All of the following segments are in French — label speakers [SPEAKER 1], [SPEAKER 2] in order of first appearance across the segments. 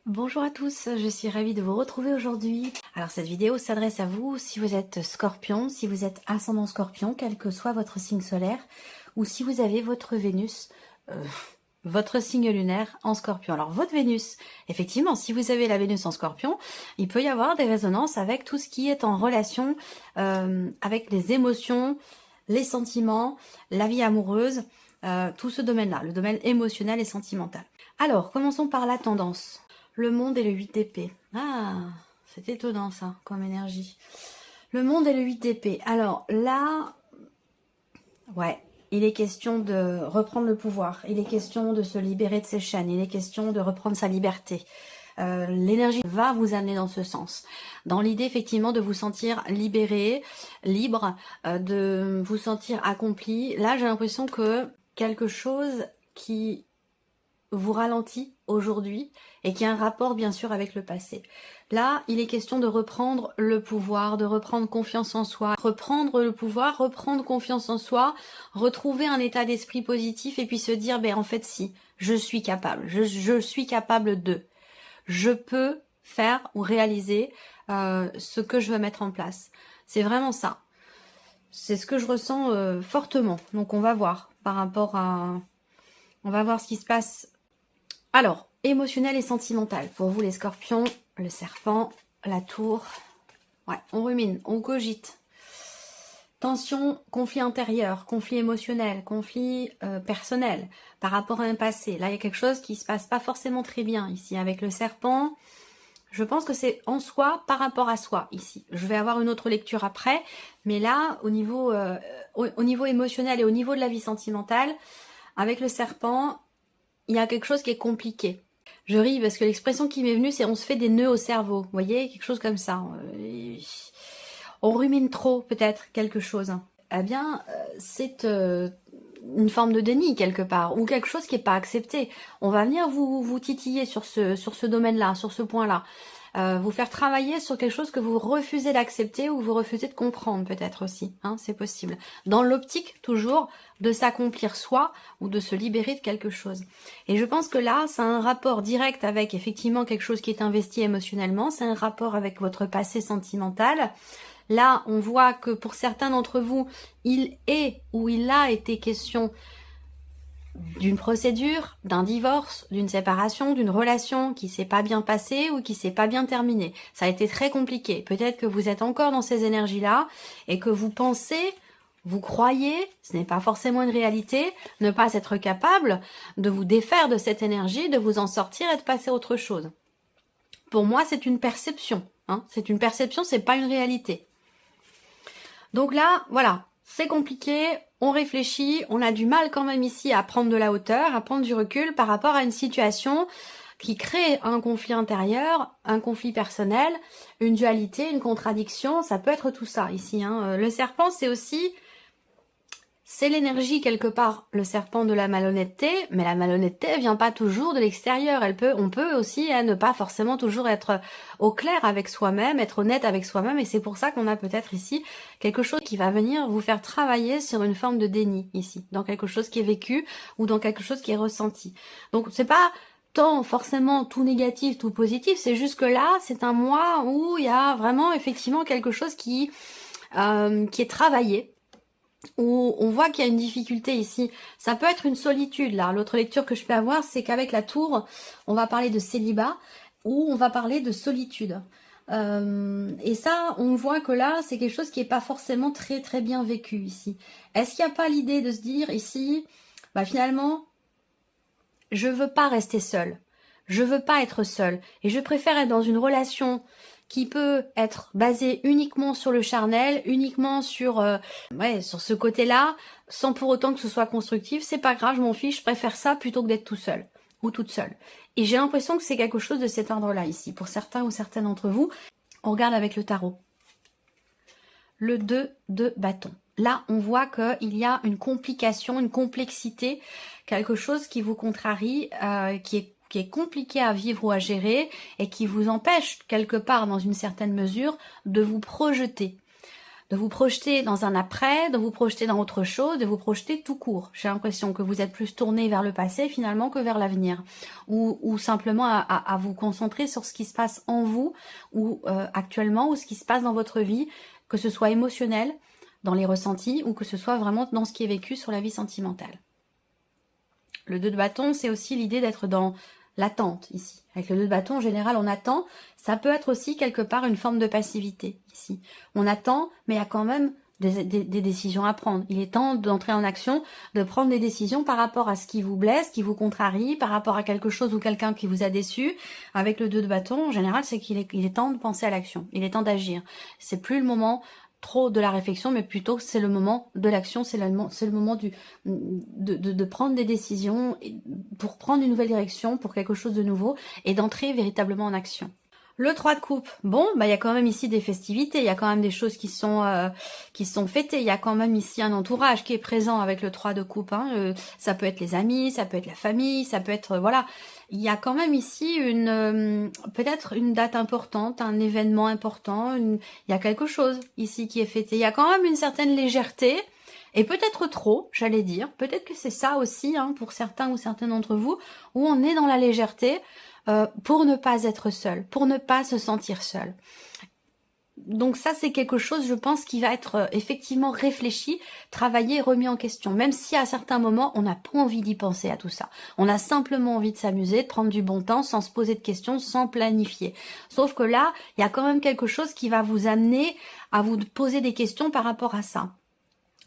[SPEAKER 1] Bonjour à tous, je suis ravie de vous retrouver aujourd'hui. Alors cette vidéo s'adresse à vous si vous êtes scorpion, si vous êtes ascendant scorpion, quel que soit votre signe solaire, ou si vous avez votre Vénus, votre signe lunaire en scorpion. Alors votre Vénus, effectivement, si vous avez la Vénus en scorpion, il peut y avoir des résonances avec tout ce qui est en relation avec les émotions, les sentiments, la vie amoureuse, tout ce domaine-là, le domaine émotionnel et sentimental. Alors, commençons par la tendance. Le monde et le 8 d'épée. Ah, c'est étonnant ça, comme énergie. Le monde et le 8 d'épée. Alors là, ouais, il est question de reprendre le pouvoir. Il est question de se libérer de ses chaînes. Il est question de reprendre sa liberté. L'énergie va vous amener dans ce sens. Dans l'idée, effectivement, de vous sentir libéré, libre, de vous sentir accompli. Là, j'ai l'impression que quelque chose qui vous ralentit aujourd'hui et qui a un rapport bien sûr avec le passé. Là, il est question de reprendre le pouvoir, de reprendre confiance en soi, reprendre le pouvoir, reprendre confiance en soi, retrouver un état d'esprit positif et puis se dire, ben en fait si, je suis capable, je suis capable de, je peux faire ou réaliser ce que je veux mettre en place. C'est vraiment ça. C'est ce que je ressens fortement. Donc on va voir par rapport à... On va voir ce qui se passe. Alors, émotionnel et sentimental. Pour vous les scorpions, le serpent, la tour. Ouais, on rumine, on cogite. Tension, conflit intérieur, conflit émotionnel, conflit personnel par rapport à un passé. Là, il y a quelque chose qui se passe pas forcément très bien ici. Avec le serpent, je pense que c'est en soi par rapport à soi ici. Je vais avoir une autre lecture après. Mais là, au niveau émotionnel et au niveau de la vie sentimentale, avec le serpent, il y a quelque chose qui est compliqué. Je ris parce que l'expression qui m'est venue, c'est on se fait des nœuds au cerveau. Vous voyez, quelque chose comme ça. On rumine trop, peut-être, quelque chose. Eh bien, c'est une forme de déni, quelque part, ou quelque chose qui n'est pas accepté. On va venir vous titiller sur ce domaine-là, sur ce point-là. Vous faire travailler sur quelque chose que vous refusez d'accepter ou vous refusez de comprendre peut-être aussi, hein, c'est possible. Dans l'optique toujours de s'accomplir soi ou de se libérer de quelque chose. Et je pense que là, ça a un rapport direct avec effectivement quelque chose qui est investi émotionnellement, c'est un rapport avec votre passé sentimental. Là, on voit que pour certains d'entre vous, il est ou il a été question d'une procédure, d'un divorce, d'une séparation, d'une relation qui s'est pas bien passée ou qui s'est pas bien terminée. Ça a été très compliqué. Peut-être que vous êtes encore dans ces énergies-là et que vous pensez, vous croyez, ce n'est pas forcément une réalité, ne pas être capable de vous défaire de cette énergie, de vous en sortir et de passer à autre chose. Pour moi, c'est une perception. Hein. C'est une perception, c'est pas une réalité. Donc là, voilà, c'est compliqué, on réfléchit, on a du mal quand même ici à prendre de la hauteur, à prendre du recul par rapport à une situation qui crée un conflit intérieur, un conflit personnel, une dualité, une contradiction, ça peut être tout ça ici. Hein. Le serpent, c'est aussi... C'est l'énergie quelque part, le serpent de la malhonnêteté, mais la malhonnêteté vient pas toujours de l'extérieur. On peut aussi ne pas forcément toujours être au clair avec soi-même, être honnête avec soi-même, et c'est pour ça qu'on a peut-être ici quelque chose qui va venir vous faire travailler sur une forme de déni ici, dans quelque chose qui est vécu ou dans quelque chose qui est ressenti. Donc c'est pas tant forcément tout négatif, tout positif, c'est juste que là, c'est un mois où il y a vraiment effectivement quelque chose qui est travaillé, où on voit qu'il y a une difficulté ici. Ça peut être une solitude, là. L'autre lecture que je peux avoir, c'est qu'avec la tour, on va parler de célibat, ou on va parler de solitude. Et ça, on voit que là, c'est quelque chose qui n'est pas forcément très très bien vécu ici. Est-ce qu'il n'y a pas l'idée de se dire ici, bah finalement, je veux pas rester seule. Je veux pas être seule. Et je préfère être dans une relation qui peut être basée uniquement sur le charnel, uniquement sur sur ce côté-là, sans pour autant que ce soit constructif. C'est pas grave, je m'en fiche, je préfère ça plutôt que d'être tout seul ou toute seule. Et j'ai l'impression que c'est quelque chose de cet ordre-là ici. Pour certains ou certaines d'entre vous, on regarde avec le tarot. Le 2 de bâton. Là, on voit qu'il y a une complication, une complexité, quelque chose qui vous contrarie, qui est compliqué à vivre ou à gérer et qui vous empêche quelque part, dans une certaine mesure, de vous projeter. de vous projeter dans un après, de vous projeter dans autre chose, de vous projeter tout court. J'ai l'impression que vous êtes plus tourné vers le passé finalement que vers l'avenir, ou simplement à vous concentrer sur ce qui se passe en vous, ou actuellement, ou ce qui se passe dans votre vie, que ce soit émotionnel, dans les ressentis, ou que ce soit vraiment dans ce qui est vécu sur la vie sentimentale. Le 2 de bâton, c'est aussi l'idée d'être dans l'attente ici. Avec le 2 de bâton, en général, on attend. Ça peut être aussi quelque part une forme de passivité ici. On attend, mais il y a quand même des décisions à prendre. Il est temps d'entrer en action, de prendre des décisions par rapport à ce qui vous blesse, qui vous contrarie, par rapport à quelque chose ou quelqu'un qui vous a déçu. Avec le 2 de bâton, en général, c'est qu'il est temps de penser à l'action. Il est temps d'agir. C'est plus le moment trop de la réflexion, mais plutôt c'est le moment de l'action, c'est le moment de prendre des décisions pour prendre une nouvelle direction, pour quelque chose de nouveau, et d'entrer véritablement en action. Le 3 de coupe, bon, bah il y a quand même ici des festivités, il y a quand même des choses qui sont fêtées, il y a quand même ici un entourage qui est présent avec le 3 de coupe, hein. Ça peut être les amis, ça peut être la famille, ça peut être, voilà, il y a quand même ici peut-être une date importante, un événement important, il y a quelque chose ici qui est fêté, il y a quand même une certaine légèreté, et peut-être trop, j'allais dire, peut-être que c'est ça aussi, hein, pour certains ou certaines d'entre vous, où on est dans la légèreté, pour ne pas être seul, pour ne pas se sentir seul. Donc ça, c'est quelque chose, je pense, qui va être effectivement réfléchi, travaillé, remis en question. Même si à certains moments, on n'a pas envie d'y penser à tout ça. On a simplement envie de s'amuser, de prendre du bon temps, sans se poser de questions, sans planifier. Sauf que là, il y a quand même quelque chose qui va vous amener à vous poser des questions par rapport à ça.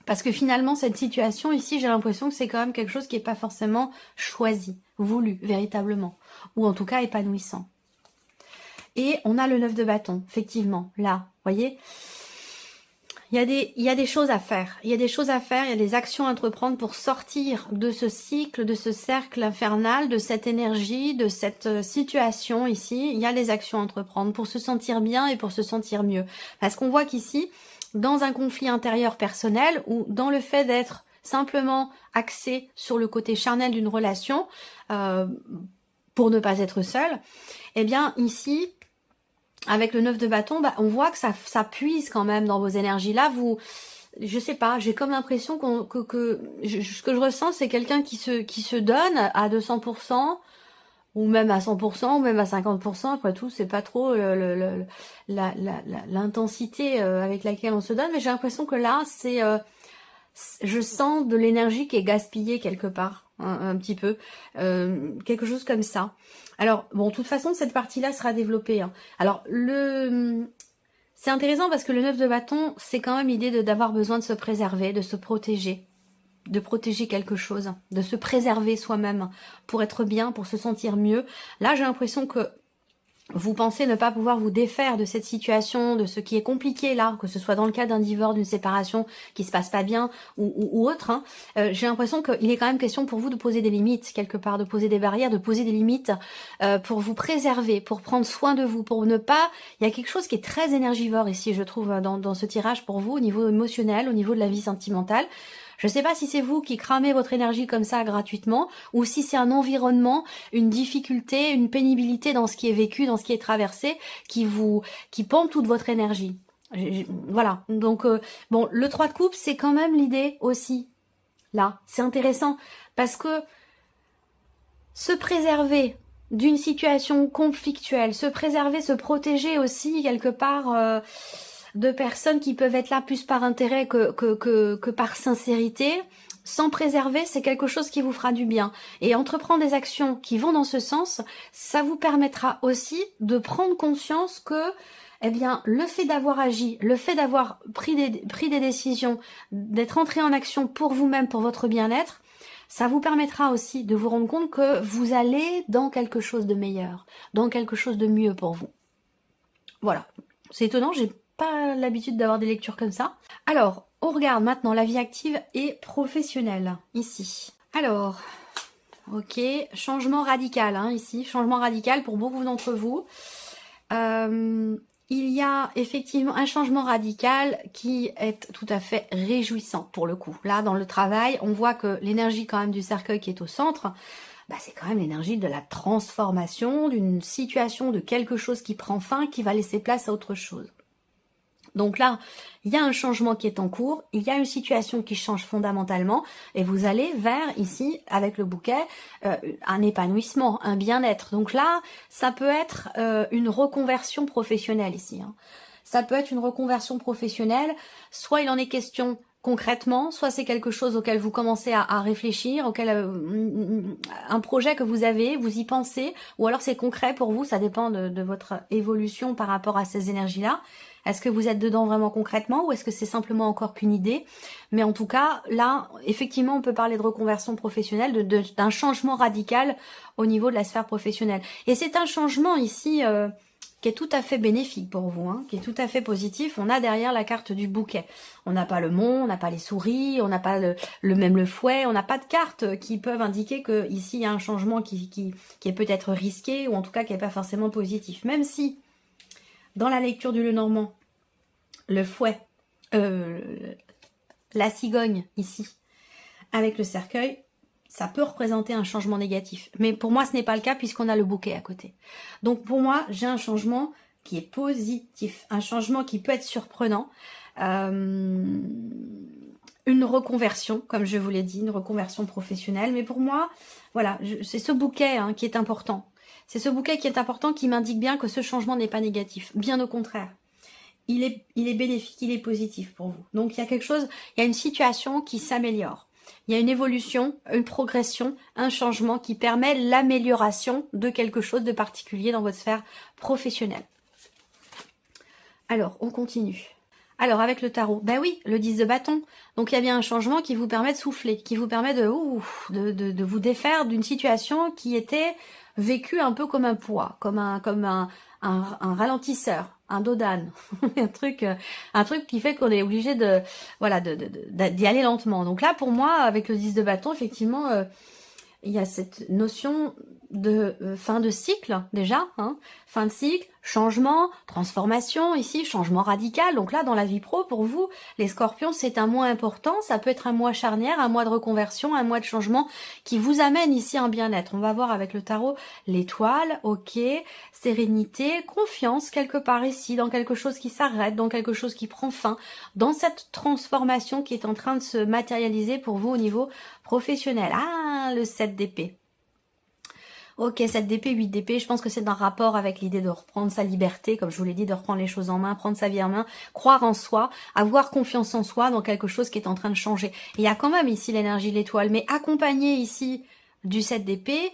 [SPEAKER 1] Parce que finalement, cette situation ici, j'ai l'impression que c'est quand même quelque chose qui n'est pas forcément choisi, voulu, véritablement. Ou en tout cas épanouissant. Et on a le 9 de bâton, effectivement, là, voyez, il y a des choses à faire, il y a des actions à entreprendre pour sortir de ce cycle, de ce cercle infernal, de cette énergie, de cette situation ici. Il y a des actions à entreprendre pour se sentir bien et pour se sentir mieux. Parce qu'on voit qu'ici, dans un conflit intérieur personnel ou dans le fait d'être simplement axé sur le côté charnel d'une relation, pour ne pas être seul, eh bien ici, avec le 9 de bâton, bah, on voit que ça puise quand même dans vos énergies. Là, je sais pas, j'ai comme l'impression ce que je ressens, c'est quelqu'un qui se donne à 200%, ou même à 100%, ou même à 50%. Après tout, c'est pas trop l'intensité avec laquelle on se donne, mais j'ai l'impression que là, je sens de l'énergie qui est gaspillée quelque part, un petit peu, quelque chose comme ça. Alors, bon, de toute façon, cette partie-là sera développée, hein. Alors, c'est intéressant parce que le 9 de bâton, c'est quand même l'idée d'avoir besoin de se préserver, de se protéger, de protéger quelque chose, de se préserver soi-même pour être bien, pour se sentir mieux. Là, j'ai l'impression que vous pensez ne pas pouvoir vous défaire de cette situation, de ce qui est compliqué là, que ce soit dans le cas d'un divorce, d'une séparation qui se passe pas bien ou autre, hein. J'ai l'impression qu'il est quand même question pour vous de poser des limites quelque part, de poser des barrières, de poser des limites pour vous préserver, pour prendre soin de vous, pour ne pas... Il y a quelque chose qui est très énergivore ici, je trouve, dans ce tirage pour vous, au niveau émotionnel, au niveau de la vie sentimentale. Je ne sais pas si c'est vous qui cramez votre énergie comme ça gratuitement, ou si c'est un environnement, une difficulté, une pénibilité dans ce qui est vécu, dans ce qui est traversé, qui pompe toute votre énergie. Voilà, donc bon, le 3 de coupe, c'est quand même l'idée aussi. Là, c'est intéressant, parce que se préserver d'une situation conflictuelle, se préserver, se protéger aussi quelque part... de personnes qui peuvent être là plus par intérêt que par sincérité, sans préserver, c'est quelque chose qui vous fera du bien. Et entreprendre des actions qui vont dans ce sens, ça vous permettra aussi de prendre conscience que, eh bien, le fait d'avoir agi, le fait d'avoir pris des décisions, d'être entré en action pour vous-même, pour votre bien-être, ça vous permettra aussi de vous rendre compte que vous allez dans quelque chose de meilleur, dans quelque chose de mieux pour vous. Voilà. C'est étonnant, j'ai pas l'habitude d'avoir des lectures comme ça. Alors, on regarde maintenant la vie active et professionnelle, ici. Alors, ok, changement radical, hein, ici, changement radical pour beaucoup d'entre vous. Il y a effectivement un changement radical qui est tout à fait réjouissant pour le coup. Là, dans le travail, on voit que l'énergie quand même du cercueil qui est au centre, bah, c'est quand même l'énergie de la transformation, d'une situation, de quelque chose qui prend fin, qui va laisser place à autre chose. Donc là, il y a un changement qui est en cours, il y a une situation qui change fondamentalement et vous allez vers, ici, avec le bouquet, un épanouissement, un bien-être. Donc là, ça peut être une reconversion professionnelle ici. Hein. Ça peut être une reconversion professionnelle, soit il en est question concrètement, soit c'est quelque chose auquel vous commencez à réfléchir, auquel un projet que vous avez, vous y pensez, ou alors c'est concret pour vous, ça dépend de votre évolution par rapport à ces énergies-là. Est-ce que vous êtes dedans vraiment concrètement ou est-ce que c'est simplement encore qu'une idée? Mais en tout cas, là, effectivement, on peut parler de reconversion professionnelle, d'un changement radical au niveau de la sphère professionnelle. Et c'est un changement ici qui est tout à fait bénéfique pour vous, hein, qui est tout à fait positif. On a derrière la carte du bouquet. On n'a pas le mont, on n'a pas les souris, on n'a pas le fouet, on n'a pas de cartes qui peuvent indiquer que ici il y a un changement qui est peut-être risqué ou en tout cas qui n'est pas forcément positif. Même si dans la lecture du Lenormand, le fouet, la cigogne ici, avec le cercueil, ça peut représenter un changement négatif. Mais pour moi, ce n'est pas le cas puisqu'on a le bouquet à côté. Donc pour moi, j'ai un changement qui est positif, un changement qui peut être surprenant, une reconversion, comme je vous l'ai dit, une reconversion professionnelle. Mais pour moi, voilà, c'est ce bouquet hein, qui est important. C'est ce bouquet qui est important qui m'indique bien que ce changement n'est pas négatif. Bien au contraire. Il est bénéfique, il est positif pour vous. Donc il y a quelque chose, il y a une situation qui s'améliore. Il y a une évolution, une progression, un changement qui permet l'amélioration de quelque chose de particulier dans votre sphère professionnelle. Alors, on continue. Alors, avec le tarot, ben oui, le 10 de bâton. Donc, il y a bien un changement qui vous permet de souffler, qui vous permet de vous défaire d'une situation qui était vécue un peu comme un poids, comme un ralentisseur, un dos d'âne, un truc qui fait qu'on est obligé d'y aller lentement. Donc là, pour moi, avec le 10 de bâton, effectivement, il y a cette notion de fin de cycle déjà, hein, fin de cycle, changement, transformation ici, changement radical. Donc là, dans la vie pro, pour vous, les scorpions, c'est un mois important, ça peut être un mois charnière, un mois de reconversion, un mois de changement qui vous amène ici un bien-être. On va voir avec le tarot l'étoile, ok, sérénité, confiance quelque part ici, dans quelque chose qui s'arrête, dans quelque chose qui prend fin, dans cette transformation qui est en train de se matérialiser pour vous au niveau professionnel. Ah, le 7 d'épée. Ok, 7 d'épée, 8 d'épée, je pense que c'est un rapport avec l'idée de reprendre sa liberté, comme je vous l'ai dit, de reprendre les choses en main, prendre sa vie en main, croire en soi, avoir confiance en soi dans quelque chose qui est en train de changer. Et il y a quand même ici l'énergie de l'étoile, mais accompagné ici du 7 d'épée,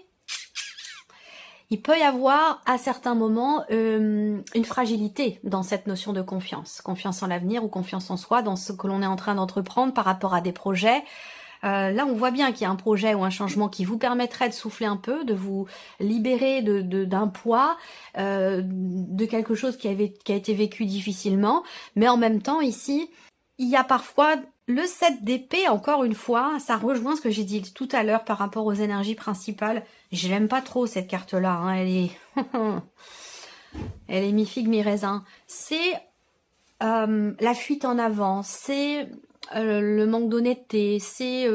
[SPEAKER 1] il peut y avoir à certains moments une fragilité dans cette notion de confiance. Confiance en l'avenir ou confiance en soi, dans ce que l'on est en train d'entreprendre par rapport à des projets. Là, on voit bien qu'il y a un projet ou un changement qui vous permettrait de souffler un peu, de vous libérer d'un poids, de quelque chose qui a été vécu difficilement. Mais en même temps, ici, il y a parfois le 7 d'épée, encore une fois, ça rejoint ce que j'ai dit tout à l'heure par rapport aux énergies principales. Je l'aime pas trop cette carte-là, hein, elle est mi-figue, mi-raisin. C'est la fuite en avant, c'est le manque d'honnêteté, c'est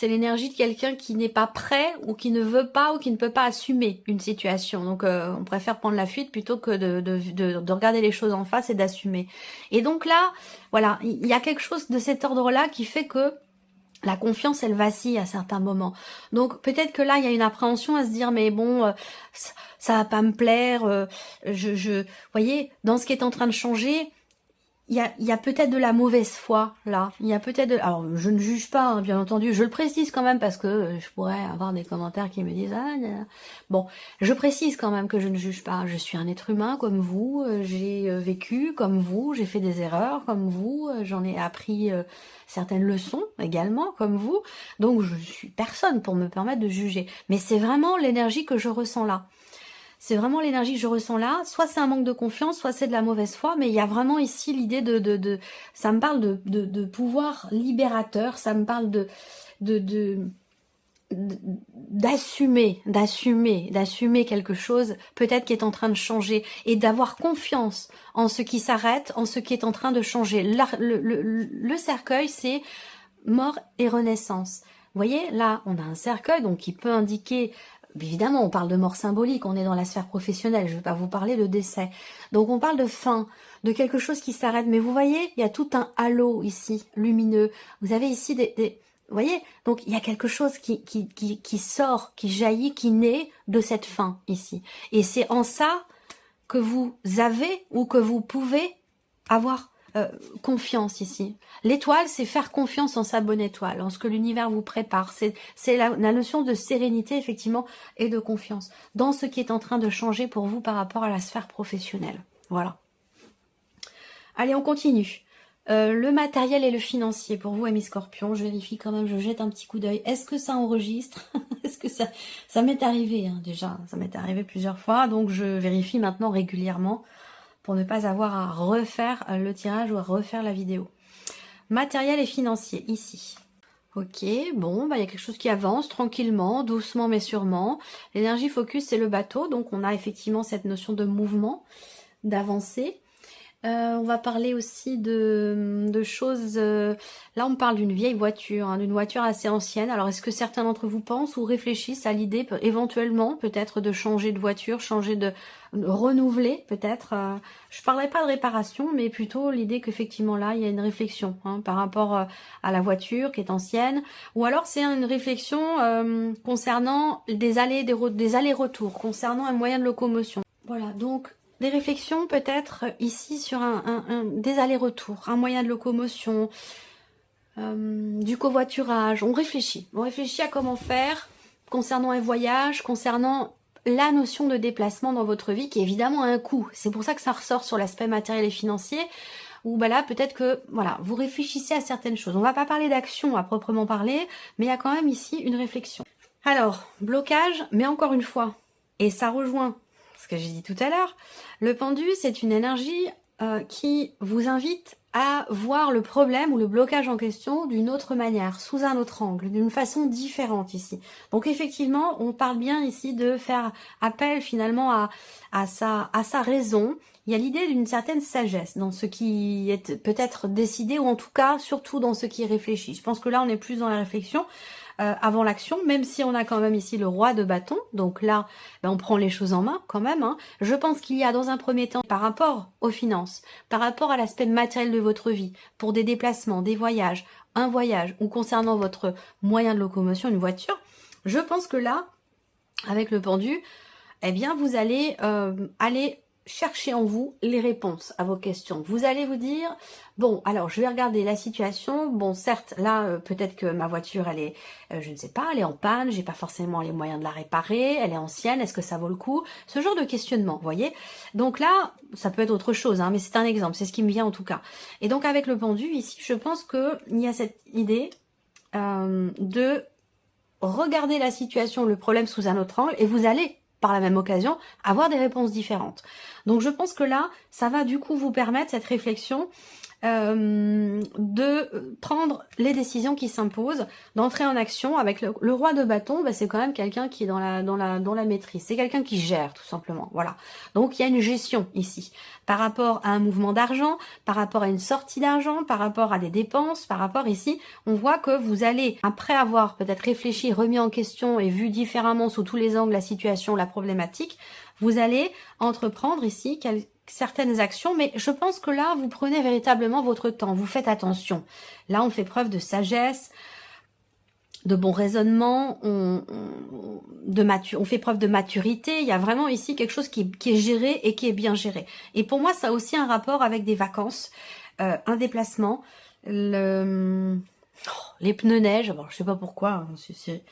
[SPEAKER 1] l'énergie de quelqu'un qui n'est pas prêt ou qui ne veut pas ou qui ne peut pas assumer une situation. Donc on préfère prendre la fuite plutôt que de regarder les choses en face et d'assumer. Et donc là, voilà, il y a quelque chose de cet ordre-là qui fait que la confiance, elle vacille à certains moments. Donc peut-être que là, il y a une appréhension à se dire, mais bon, ça va pas me plaire. Voyez, dans ce qui est en train de changer, il y a peut-être de la mauvaise foi, là. Il y a peut-être alors, je ne juge pas, hein, bien entendu. Je le précise quand même parce que je pourrais avoir des commentaires qui me disent... Ah, bon, je précise quand même que je ne juge pas. Je suis un être humain comme vous. J'ai vécu comme vous. J'ai fait des erreurs comme vous. J'en ai appris certaines leçons également comme vous. Donc, je suis personne pour me permettre de juger. Mais c'est vraiment l'énergie que je ressens là. C'est vraiment l'énergie que je ressens là. Soit c'est un manque de confiance, soit c'est de la mauvaise foi, mais il y a vraiment ici l'idée ça me parle de pouvoir libérateur, ça me parle d'assumer quelque chose, peut-être qui est en train de changer, et d'avoir confiance en ce qui s'arrête, en ce qui est en train de changer. Le cercueil, c'est mort et renaissance. Vous voyez, là, on a un cercueil donc qui peut indiquer évidemment, on parle de mort symbolique, on est dans la sphère professionnelle, je ne vais pas vous parler de décès. Donc on parle de fin, de quelque chose qui s'arrête. Mais vous voyez, il y a tout un halo ici, lumineux. Vous avez ici vous voyez, donc il y a quelque chose qui sort, qui jaillit, qui naît de cette fin ici. Et c'est en ça que vous avez ou que vous pouvez avoir confiance ici. L'étoile, c'est faire confiance en sa bonne étoile, en ce que l'univers vous prépare. C'est la notion de sérénité, effectivement, et de confiance dans ce qui est en train de changer pour vous par rapport à la sphère professionnelle. Voilà. Allez, on continue. Le matériel et le financier pour vous, amis Scorpions. Je vérifie quand même, je jette un petit coup d'œil. Est-ce que ça enregistre? Est-ce que ça m'est arrivé hein, déjà? Ça m'est arrivé plusieurs fois, donc je vérifie maintenant régulièrement pour ne pas avoir à refaire le tirage ou à refaire la vidéo. Matériel et financier, ici. Ok, bon, bah, y a quelque chose qui avance tranquillement, doucement mais sûrement. L'énergie focus, c'est le bateau, donc on a effectivement cette notion de mouvement, d'avancée. On va parler aussi de choses... là, on parle d'une vieille voiture, hein, d'une voiture assez ancienne. Alors, est-ce que certains d'entre vous pensent ou réfléchissent à l'idée, éventuellement, peut-être de changer de voiture, changer de renouveler, peut-être je parlerai pas de réparation, mais plutôt l'idée qu'effectivement, là, il y a une réflexion hein, par rapport à la voiture qui est ancienne. Ou alors, c'est une réflexion concernant des allers-retours, concernant un moyen de locomotion. Voilà, donc... Des réflexions peut-être ici sur des allers-retours, un moyen de locomotion, du covoiturage. On réfléchit à comment faire concernant un voyage, concernant la notion de déplacement dans votre vie qui évidemment a un coût. C'est pour ça que ça ressort sur l'aspect matériel et financier où bah là peut-être que voilà vous réfléchissez à certaines choses. On va pas parler d'action à proprement parler, mais il y a quand même ici une réflexion. Alors, blocage, mais encore une fois, et ça rejoint ce que j'ai dit tout à l'heure, le pendu, c'est une énergie qui vous invite à voir le problème ou le blocage en question d'une autre manière, sous un autre angle, d'une façon différente ici. Donc effectivement, on parle bien ici de faire appel finalement à sa raison. Il y a l'idée d'une certaine sagesse dans ce qui est peut-être décidé, ou en tout cas, surtout dans ce qui est réfléchi. Je pense que là, on est plus dans la réflexion. Avant l'action, même si on a quand même ici le roi de bâton, donc là ben on prend les choses en main quand même, hein. Je pense qu'il y a dans un premier temps, par rapport aux finances, par rapport à l'aspect matériel de votre vie, pour des déplacements, des voyages, un voyage, ou concernant votre moyen de locomotion, une voiture, je pense que là, avec le pendu, eh bien vous allez aller chercher en vous les réponses à vos questions. Vous allez vous dire, bon, alors je vais regarder la situation. Bon, certes, là, peut-être que ma voiture, elle est, je ne sais pas, elle est en panne, j'ai pas forcément les moyens de la réparer, elle est ancienne, est-ce que ça vaut le coup? Ce genre de questionnement, vous voyez? Donc là, ça peut être autre chose, hein, mais c'est un exemple, c'est ce qui me vient en tout cas. Et donc avec le pendu, ici, je pense qu'il y a cette idée de regarder la situation, le problème sous un autre angle, et vous allez par la même occasion, avoir des réponses différentes. Donc je pense que là, ça va du coup vous permettre cette réflexion de prendre les décisions qui s'imposent, d'entrer en action. Avec le roi de bâton, bah, c'est quand même quelqu'un qui est dans la maîtrise. C'est quelqu'un qui gère tout simplement. Voilà. Donc il y a une gestion ici par rapport à un mouvement d'argent, par rapport à une sortie d'argent, par rapport à des dépenses, par rapport ici, on voit que vous allez, après avoir peut-être réfléchi, remis en question et vu différemment sous tous les angles la situation, la problématique, vous allez entreprendre ici certaines actions, mais je pense que là, vous prenez véritablement votre temps, vous faites attention. Là, on fait preuve de sagesse, de bon raisonnement, on fait preuve de maturité. Il y a vraiment ici quelque chose qui est géré et qui est bien géré. Et pour moi, ça a aussi un rapport avec des vacances, un déplacement, les pneus neige. Bon, je sais pas pourquoi, c'est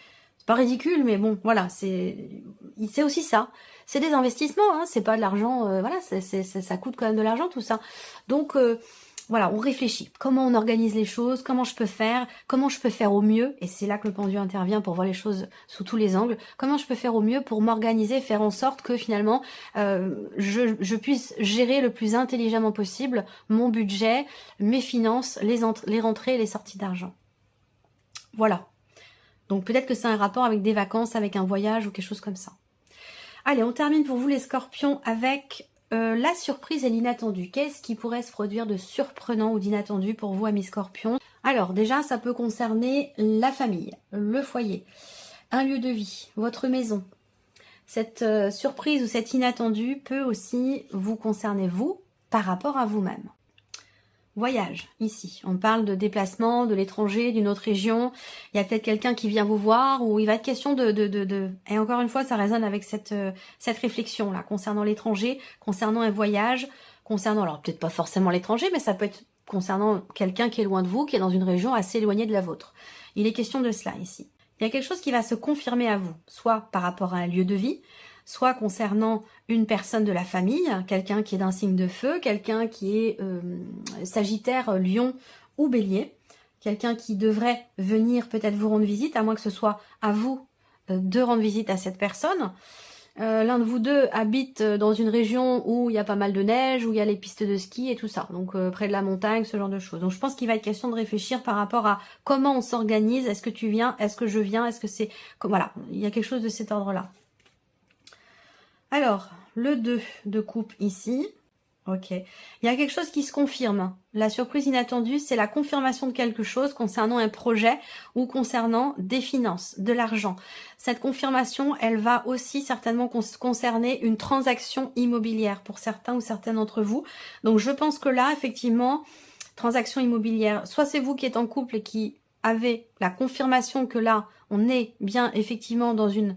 [SPEAKER 1] pas ridicule, mais bon, voilà, c'est aussi ça. C'est des investissements, hein, c'est pas de l'argent, voilà, ça coûte quand même de l'argent tout ça. Donc voilà, on réfléchit. Comment on organise les choses, comment je peux faire au mieux, et c'est là que le pendu intervient pour voir les choses sous tous les angles. Comment je peux faire au mieux pour m'organiser, faire en sorte que finalement je puisse gérer le plus intelligemment possible mon budget, mes finances, les rentrées et les sorties d'argent. Voilà. Donc peut-être que c'est un rapport avec des vacances, avec un voyage ou quelque chose comme ça. Allez, on termine pour vous les scorpions avec la surprise et l'inattendu. Qu'est-ce qui pourrait se produire de surprenant ou d'inattendu pour vous, amis scorpions? Alors déjà, ça peut concerner la famille, le foyer, un lieu de vie, votre maison, Cette surprise ou cet inattendu peut aussi vous concerner vous par rapport à vous-même. Voyage, ici. On parle de déplacement, de l'étranger, d'une autre région. Il y a peut-être quelqu'un qui vient vous voir ou il va être question de... Et encore une fois, ça résonne avec cette réflexion-là concernant l'étranger, concernant un voyage, concernant... Alors peut-être pas forcément l'étranger, mais ça peut être concernant quelqu'un qui est loin de vous, qui est dans une région assez éloignée de la vôtre. Il est question de cela ici. Il y a quelque chose qui va se confirmer à vous, soit par rapport à un lieu de vie, soit concernant une personne de la famille, quelqu'un qui est d'un signe de feu, quelqu'un qui est Sagittaire, Lion ou Bélier, quelqu'un qui devrait venir peut-être vous rendre visite, à moins que ce soit à vous de rendre visite à cette personne. L'un de vous deux habite dans une région où il y a pas mal de neige, où il y a les pistes de ski et tout ça, donc près de la montagne, ce genre de choses. Donc je pense qu'il va être question de réfléchir par rapport à comment on s'organise, est-ce que tu viens, est-ce que je viens, est-ce que c'est... Voilà, il y a quelque chose de cet ordre-là. Alors, le 2 de coupe ici, ok. Il y a quelque chose qui se confirme. La surprise inattendue, c'est la confirmation de quelque chose concernant un projet ou concernant des finances, de l'argent. Cette confirmation, elle va aussi certainement concerner une transaction immobilière pour certains ou certaines d'entre vous. Donc, je pense que là, effectivement, transaction immobilière, soit c'est vous qui êtes en couple et qui avez la confirmation que là, on est bien effectivement dans une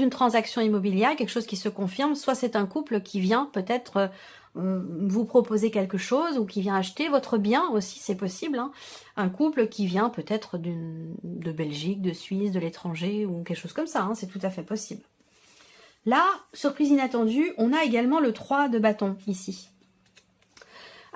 [SPEAKER 1] transaction immobilière, quelque chose qui se confirme, soit c'est un couple qui vient peut-être vous proposer quelque chose ou qui vient acheter votre bien aussi, c'est possible, hein. Un couple qui vient peut-être de Belgique, de Suisse, de l'étranger ou quelque chose comme ça, hein, c'est tout à fait possible. Là, surprise inattendue, on a également le 3 de bâton ici.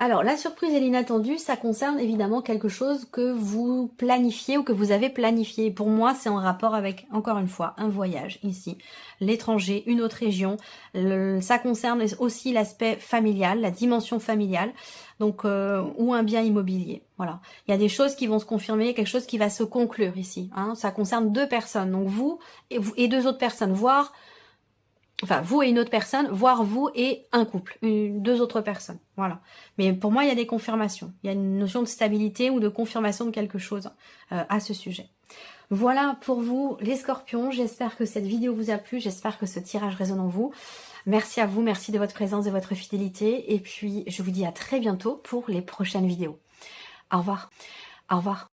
[SPEAKER 1] Alors, la surprise et l'inattendu, ça concerne évidemment quelque chose que vous planifiez ou que vous avez planifié. Pour moi, c'est en rapport avec, encore une fois, un voyage ici, l'étranger, une autre région. Ça concerne aussi l'aspect familial, la dimension familiale, donc ou un bien immobilier. Voilà, il y a des choses qui vont se confirmer, quelque chose qui va se conclure ici. Hein. Ça concerne deux personnes, donc vous et deux autres personnes, voire... Enfin, vous et une autre personne, voire vous et un couple, deux autres personnes, voilà. Mais pour moi, il y a des confirmations. Il y a une notion de stabilité ou de confirmation de quelque chose à ce sujet. Voilà pour vous, les scorpions. J'espère que cette vidéo vous a plu. J'espère que ce tirage résonne en vous. Merci à vous, merci de votre présence et de votre fidélité. Et puis, je vous dis à très bientôt pour les prochaines vidéos. Au revoir. Au revoir.